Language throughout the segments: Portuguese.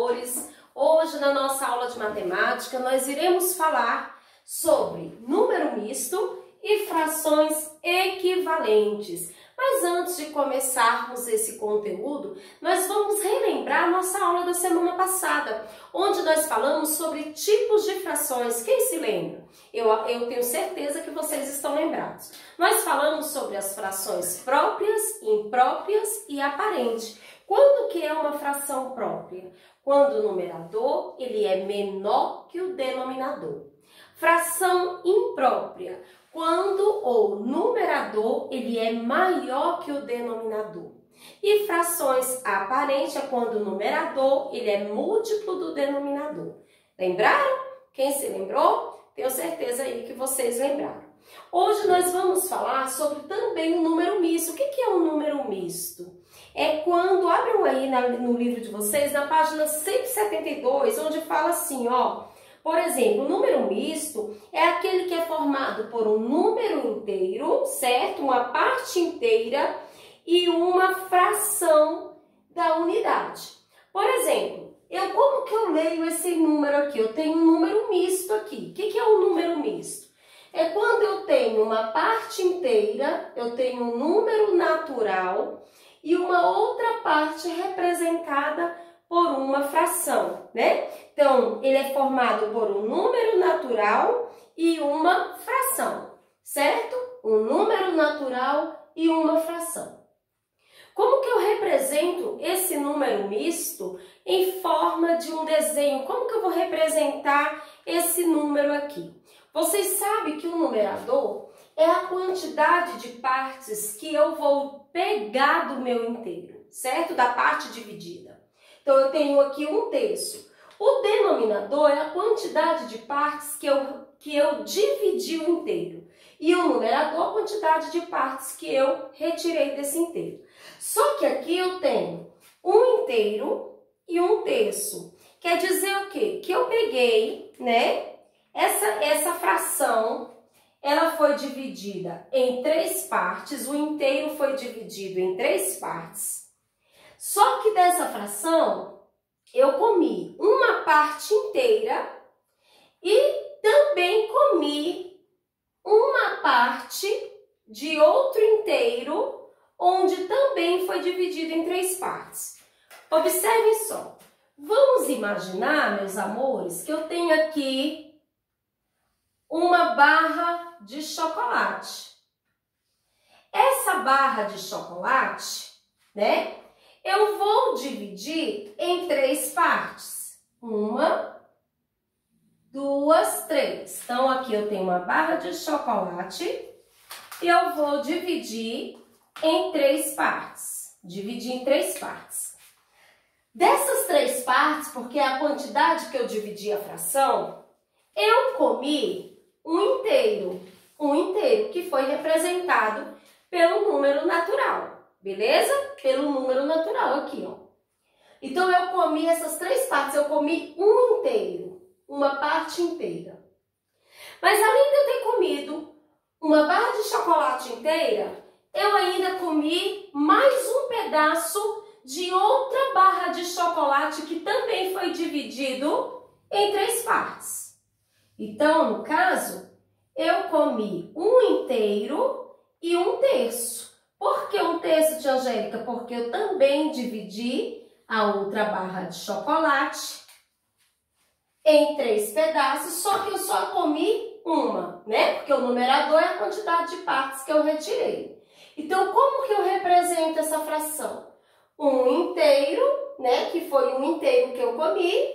amores! Hoje na nossa aula de matemática nós iremos falar sobre número misto e frações equivalentes. Mas antes de começarmos esse conteúdo, nós vamos relembrar a nossa aula da semana passada, onde nós falamos sobre tipos de frações. Quem se lembra? Eu tenho certeza que vocês estão lembrados. Nós falamos sobre as frações próprias, impróprias e aparente. Quando que é uma fração própria? Quando o numerador ele é menor que o denominador. Fração imprópria, quando o numerador ele é maior que o denominador. E frações aparentes é quando o numerador ele é múltiplo do denominador. Lembraram? Quem se lembrou? Tenho certeza aí que vocês lembraram. Hoje nós vamos falar sobre também o número misto. O que é um número misto? É quando, abram aí no livro de vocês, na página 172, onde fala assim, ó. Por exemplo, o número misto é aquele que é formado por um número inteiro, certo? Uma parte inteira e uma fração da unidade. Por exemplo, como que eu leio esse número aqui? Eu tenho um número misto aqui. O que é um número misto? É quando eu tenho uma parte inteira, eu tenho um número natural e uma outra parte representada por uma fração, né? Então, ele é formado por um número natural e uma fração, certo? Um número natural e uma fração. Como que eu represento esse número misto em forma de um desenho? Como que eu vou representar esse número aqui? Vocês sabem que o numerador é a quantidade de partes que eu vou pegar do meu inteiro, certo? Da parte dividida. Então, eu tenho aqui um terço. O denominador é a quantidade de partes que eu dividi o inteiro. E o numerador, a quantidade de partes que eu retirei desse inteiro. Só que aqui eu tenho um inteiro e um terço. Quer dizer o quê? Que eu peguei, né? Essa fração, ela foi dividida em 3 partes. O inteiro foi dividido em 3 partes. Só que dessa fração, eu comi uma parte inteira e também comi uma parte de outro inteiro, onde também foi dividido em 3 partes. Observem só. Vamos imaginar, meus amores, que eu tenho aqui uma barra de chocolate. Essa barra de chocolate, né? Eu vou dividir em 3 partes. 1, 2, 3. Então, aqui eu tenho uma barra de chocolate e eu vou dividir em 3 partes. Dividir em 3 partes. Dessas 3 partes, porque é a quantidade que eu dividi a fração, eu comi um inteiro que foi representado pelo número natural. Beleza? Pelo número natural aqui, ó. Então, eu comi essas 3 partes. Eu comi um inteiro, uma parte inteira. Mas, além de eu ter comido uma barra de chocolate inteira, eu ainda comi mais um pedaço de outra barra de chocolate que também foi dividido em 3 partes. Então, no caso, eu comi um inteiro e um terço. Por que um terço, tia Angélica? Porque eu também dividi a outra barra de chocolate em 3 pedaços, só que eu só comi uma, né? Porque o numerador é a quantidade de partes que eu retirei. Então, como que eu represento essa fração? Um inteiro, né? Que foi um inteiro que eu comi,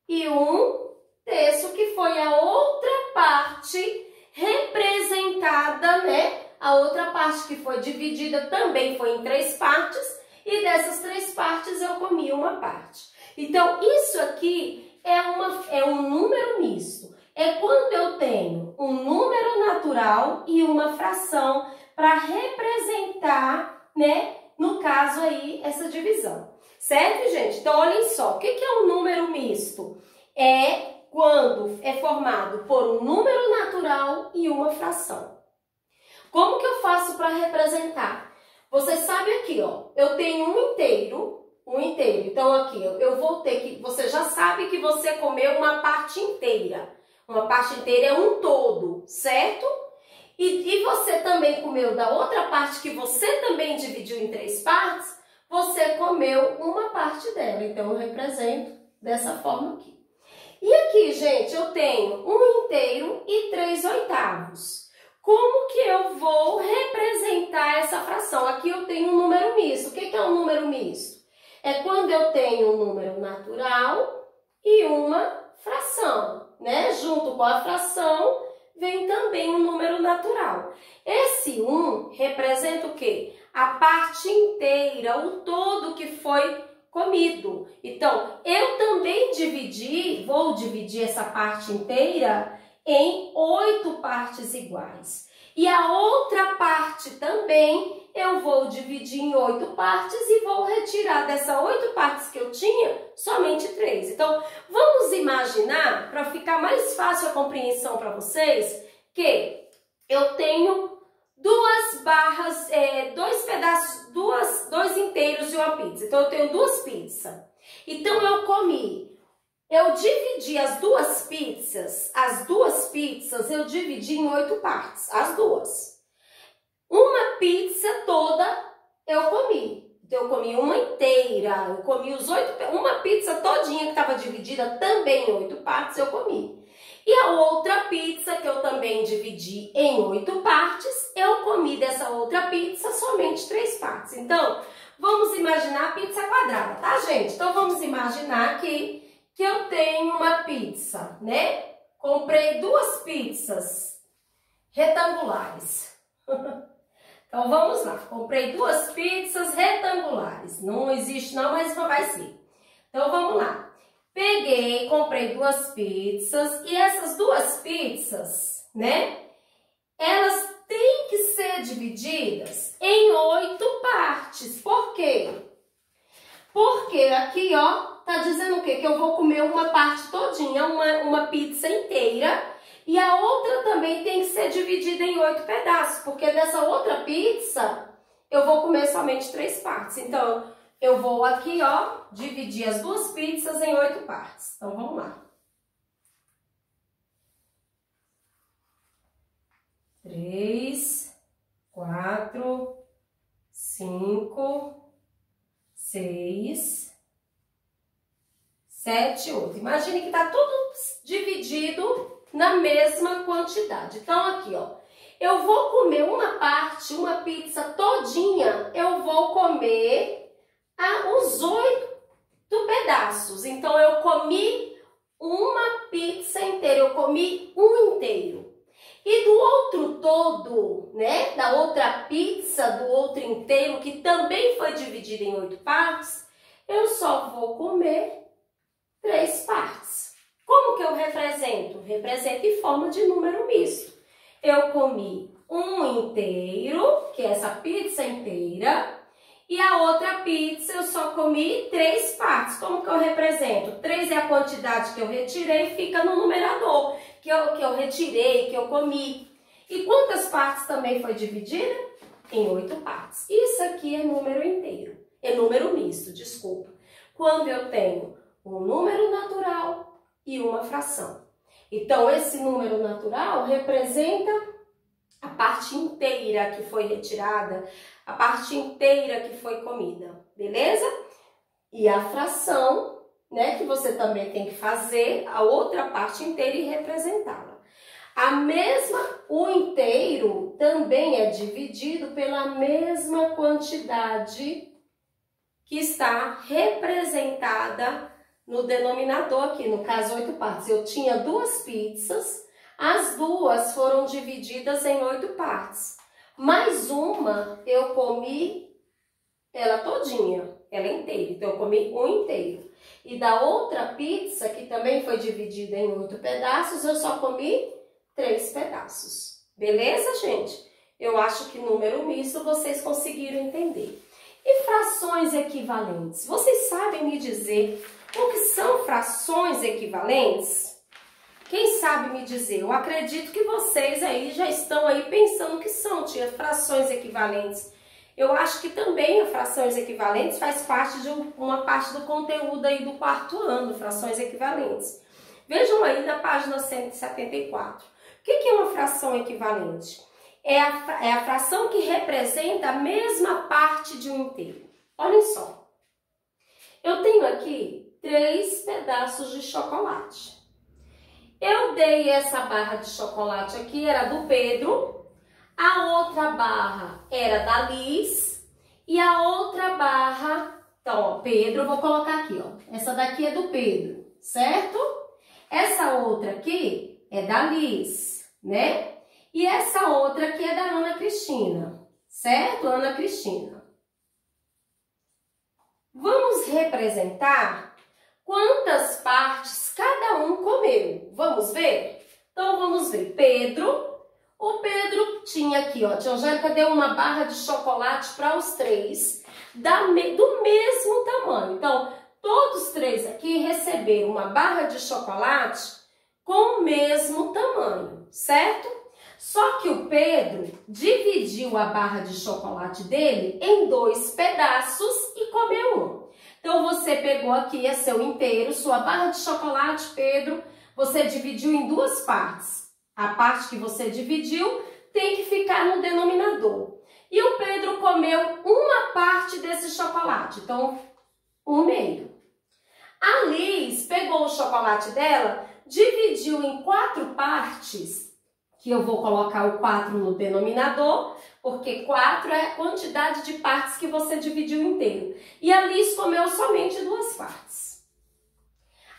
e um terço que foi a outra parte representada, né? A outra parte que foi dividida também foi em 3 partes, e dessas 3 partes eu comi uma parte. Então, isso aqui é um número misto. É quando eu tenho um número natural e uma fração para representar, né? No caso aí, essa divisão. Certo, gente? Então, olhem só. O que é um número misto? É quando é formado por um número natural e uma fração. Como que eu faço para representar? Você sabe aqui, ó, eu tenho um inteiro um inteiro. Então, aqui, eu vou ter que... Você já sabe que você comeu uma parte inteira. Uma parte inteira é um todo, certo? E você também comeu da outra parte que você também dividiu em 3 partes, você comeu uma parte dela. Então, eu represento dessa forma aqui. E aqui, gente, eu tenho 1 inteiro e 3 oitavos. Como que eu vou representar essa fração? Aqui eu tenho um número misto. O que é um número misto? É quando eu tenho um número natural e uma fração, né? Junto com a fração, vem também um número natural. Esse 1 representa o quê? A parte inteira, o todo que foi comido. Então, eu também vou dividir essa parte inteira em 8 partes iguais. E a outra parte também eu vou dividir em 8 partes e vou retirar dessas 8 partes que eu tinha, somente 3. Então, vamos imaginar, para ficar mais fácil a compreensão para vocês, que eu tenho 2 barras, 2 pedaços, 2 inteiros e uma pizza. Então, eu tenho 2 pizzas. Então, eu dividi as duas pizzas eu dividi em 8 partes, as duas. Uma pizza toda eu comi. Então, eu comi uma inteira, eu comi uma pizza todinha que estava dividida também em 8 partes, eu comi. E a outra pizza, que eu também dividi em 8 partes, eu comi dessa outra pizza somente 3 partes. Então, vamos imaginar a pizza quadrada, tá, gente? Então, vamos imaginar aqui que eu tenho uma pizza, né? Comprei 2 pizzas retangulares. Então, vamos lá. Comprei 2 pizzas retangulares. Não existe não, mas vai ser. Então, vamos lá. Peguei, comprei 2 pizzas e essas 2 pizzas, né? Elas têm que ser divididas em 8 partes. Por quê? Porque aqui, ó, tá dizendo o quê? Que eu vou comer uma parte todinha, uma pizza inteira, e a outra também tem que ser dividida em 8 pedaços, porque dessa outra pizza eu vou comer somente 3 partes. Então, eu vou aqui, ó, dividir as 2 pizzas em 8 partes. Então, vamos lá. 3, 4, 5, 6, 7, 8. Imagine que tá tudo dividido na mesma quantidade. Então, aqui, ó, eu vou comer uma parte, uma pizza todinha, eu vou comer os 8 pedaços. Então, eu comi uma pizza inteira, eu comi um inteiro. E do outro todo, né, da outra pizza, do outro inteiro, que também foi dividido em 8 partes, eu só vou comer 3 partes. Como que eu represento? Represento em forma de número misto. Eu comi um inteiro, que é essa pizza inteira, e a outra pizza eu só comi 3 partes. Como que eu represento? 3 é a quantidade que eu retirei, fica no numerador, que eu retirei, que eu comi. E quantas partes também foi dividida? Em 8 partes. Isso aqui é número inteiro. É número misto, desculpa. Quando eu tenho um número natural e uma fração. Então, esse número natural representa a parte inteira que foi retirada, a parte inteira que foi comida, beleza? E a fração, né, que você também tem que fazer a outra parte inteira e representá-la. O inteiro também é dividido pela mesma quantidade que está representada no denominador aqui, no caso 8 partes. Eu tinha 2 pizzas, as 2 foram divididas em 8 partes. Mais uma eu comi ela todinha, ela inteira. Então eu comi um inteiro. E da outra pizza, que também foi dividida em 8 pedaços, eu só comi 3 pedaços. Beleza, gente? Eu acho que número misto vocês conseguiram entender. E frações equivalentes? Vocês sabem me dizer o que são frações equivalentes? Quem sabe me dizer? Eu acredito que vocês aí já estão aí pensando que são, tia, frações equivalentes. Eu acho que também a frações equivalentes faz parte de uma parte do conteúdo aí do 4º ano, frações equivalentes. Vejam aí na página 174. O que é uma fração equivalente? É a fração que representa a mesma parte de um inteiro. Olhem só. Eu tenho aqui 3 pedaços de chocolate. Eu dei essa barra de chocolate aqui, era do Pedro. A outra barra era da Liz. E a outra barra, então, ó, Pedro, eu vou colocar aqui, ó. Essa daqui é do Pedro, certo? Essa outra aqui é da Liz, né? E essa outra aqui é da Ana Cristina, certo? Ana Cristina. Vamos representar quantas partes cada um comeu. Vamos ver? Então, vamos ver. Pedro. O Pedro tinha aqui, ó. Tia Angélica deu uma barra de chocolate para os 3 do mesmo tamanho. Então, todos 3 aqui receberam uma barra de chocolate com o mesmo tamanho, certo? Só que o Pedro dividiu a barra de chocolate dele em 2 pedaços e comeu um. Então, você pegou aqui a seu inteiro, sua barra de chocolate, Pedro, você dividiu em 2 partes. A parte que você dividiu tem que ficar no denominador. E o Pedro comeu uma parte desse chocolate, então, 1/2. A Liz pegou o chocolate dela, dividiu em 4 partes, que eu vou colocar o 4 no denominador, porque 4 é a quantidade de partes que você dividiu inteiro. E a Liz comeu somente 2 partes.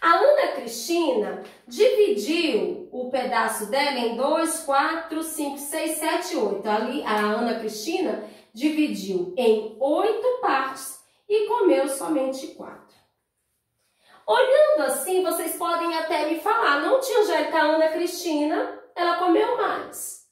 A Ana Cristina dividiu o pedaço dela em 2, 4, 5, 6, 7, 8. Ali, a Ana Cristina dividiu em 8 partes e comeu somente 4. Olhando assim, vocês podem até me falar, não, tia Angélica, a Ana Cristina, ela comeu mais.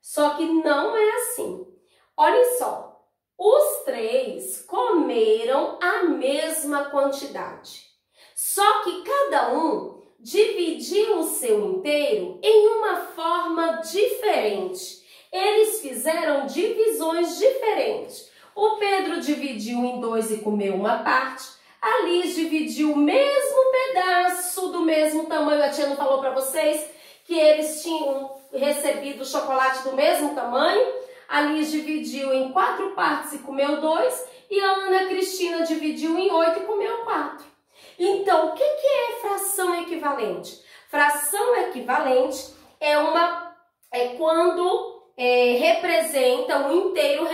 Só que não é assim. Olhem só, os 3 comeram a mesma quantidade. Só que cada um dividiu o seu inteiro em uma forma diferente. Eles fizeram divisões diferentes. O Pedro dividiu em 2 e comeu uma parte. A Liz dividiu o mesmo pedaço do mesmo tamanho. A tia não falou para vocês que eles tinham recebido o chocolate do mesmo tamanho? A Liz dividiu em 4 partes e comeu 2. E a Ana Cristina dividiu em 8 e comeu 4. Então, o que é fração equivalente? Fração equivalente é quando representa o inteiro,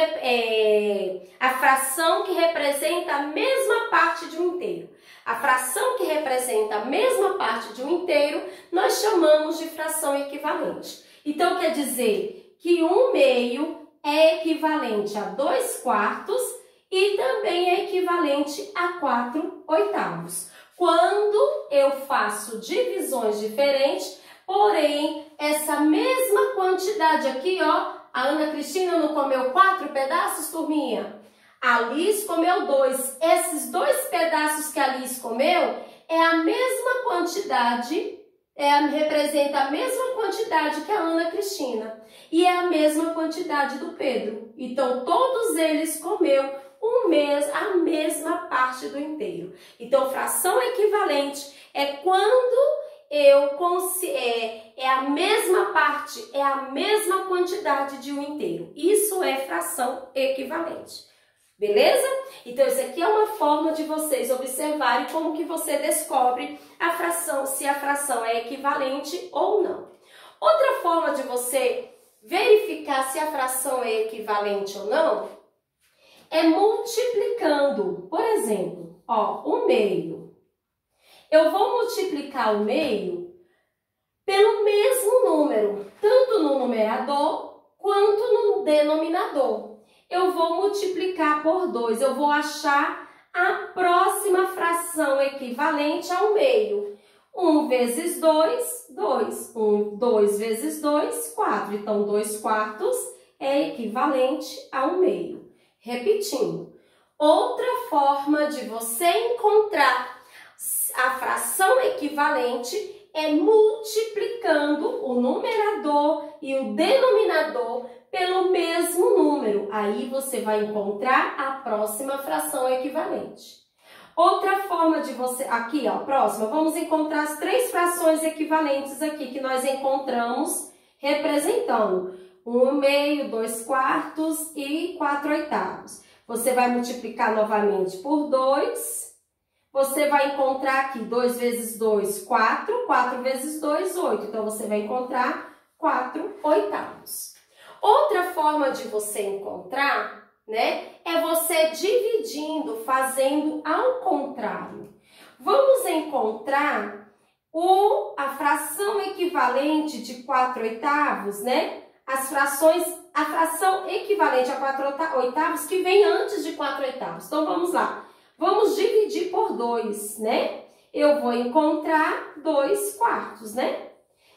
a fração que representa a mesma parte de um inteiro. A fração que representa a mesma parte de um inteiro, nós chamamos de fração equivalente. Então, quer dizer que 1/2 é equivalente a 2/4 e também é equivalente a 4/8. Quando eu faço divisões diferentes, porém, essa mesma quantidade aqui, ó, a Ana Cristina não comeu 4 pedaços, turminha? A Liz comeu 2. Esses 2 pedaços que a Liz comeu é a mesma quantidade, representa a mesma quantidade que a Ana Cristina. E é a mesma quantidade do Pedro. Então, todos eles comeu a mesma parte do inteiro. Então, fração equivalente é quando é a mesma parte, é a mesma quantidade de um inteiro. Isso é fração equivalente. Beleza? Então, isso aqui é uma forma de vocês observarem como que você descobre a fração, se a fração é equivalente ou não. Outra forma de você verificar se a fração é equivalente ou não é multiplicando. Por exemplo, ó, 1/2. Eu vou multiplicar o meio pelo mesmo número, tanto no numerador quanto no denominador. Eu vou multiplicar por 2, eu vou achar a próxima fração equivalente ao meio. 1 vezes 2, 2. 2 vezes 2, 4. Então, 2/4 é equivalente a 1/2. Repetindo, outra forma de você encontrar a fração equivalente é multiplicando o numerador e o denominador pelo mesmo número. Aí você vai encontrar a próxima fração equivalente. Outra forma de você... Aqui, ó, próxima. Vamos encontrar as 3 frações equivalentes aqui que nós encontramos representando 1/2, 2/4 e 4/8. Você vai multiplicar novamente por 2. Você vai encontrar aqui 2 vezes 2, 4. 4 vezes 2, 8. Então, você vai encontrar 4/8. Outra forma de você encontrar, né, é você dividindo, fazendo ao contrário. Vamos encontrar a fração equivalente de 4/8, né? A fração equivalente a 4/8 que vem antes de 4/8. Então, vamos lá. Vamos dividir por 2, né? Eu vou encontrar 2/4, né?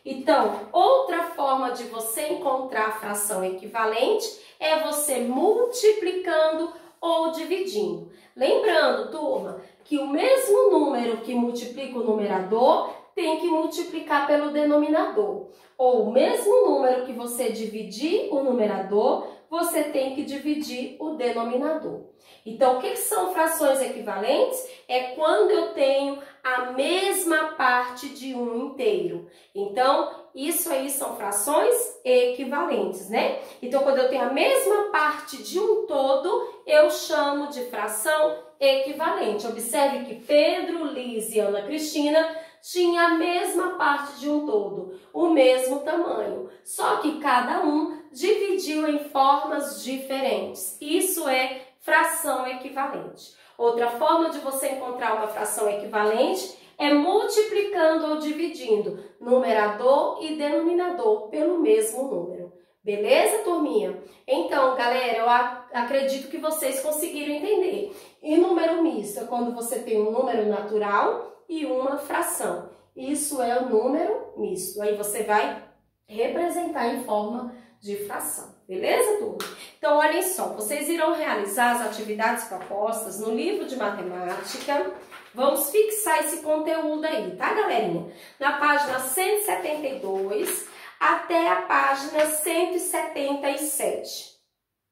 Então, outra forma de você encontrar a fração equivalente é você multiplicando ou dividindo. Lembrando, turma, que o mesmo número que multiplica o numerador tem que multiplicar pelo denominador. Ou o mesmo número que você dividir o numerador, você tem que dividir o denominador. Então, o que são frações equivalentes? É quando eu tenho a mesma parte de um inteiro. Então, isso aí são frações equivalentes, né? Então, quando eu tenho a mesma parte de um todo, eu chamo de fração equivalente. Observe que Pedro, Liz e Ana Cristina tinham a mesma parte de um todo, o mesmo tamanho, só que cada um dividiu em formas diferentes. Isso é fração equivalente. Outra forma de você encontrar uma fração equivalente é multiplicando ou dividindo numerador e denominador pelo mesmo número. Beleza, turminha? Então, galera, eu acredito que vocês conseguiram entender. E número misto é quando você tem um número natural e uma fração. Isso é o número misto. Aí você vai representar em forma de fração. Beleza, turma? Então, olhem só. Vocês irão realizar as atividades propostas no livro de matemática. Vamos fixar esse conteúdo aí, tá, galerinha? Na página 172 até a página 177.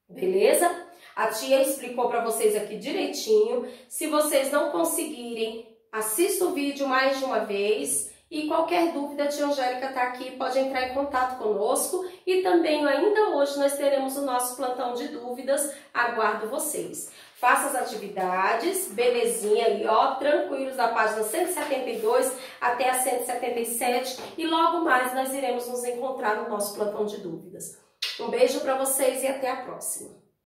Beleza? A tia explicou para vocês aqui direitinho. Se vocês não conseguirem, assista o vídeo mais de uma vez e qualquer dúvida, a tia Angélica está aqui, pode entrar em contato conosco e também ainda hoje nós teremos o nosso plantão de dúvidas, aguardo vocês. Faça as atividades, belezinha aí, ó, tranquilos da página 172 até a 177 e logo mais nós iremos nos encontrar no nosso plantão de dúvidas. Um beijo para vocês e até a próxima.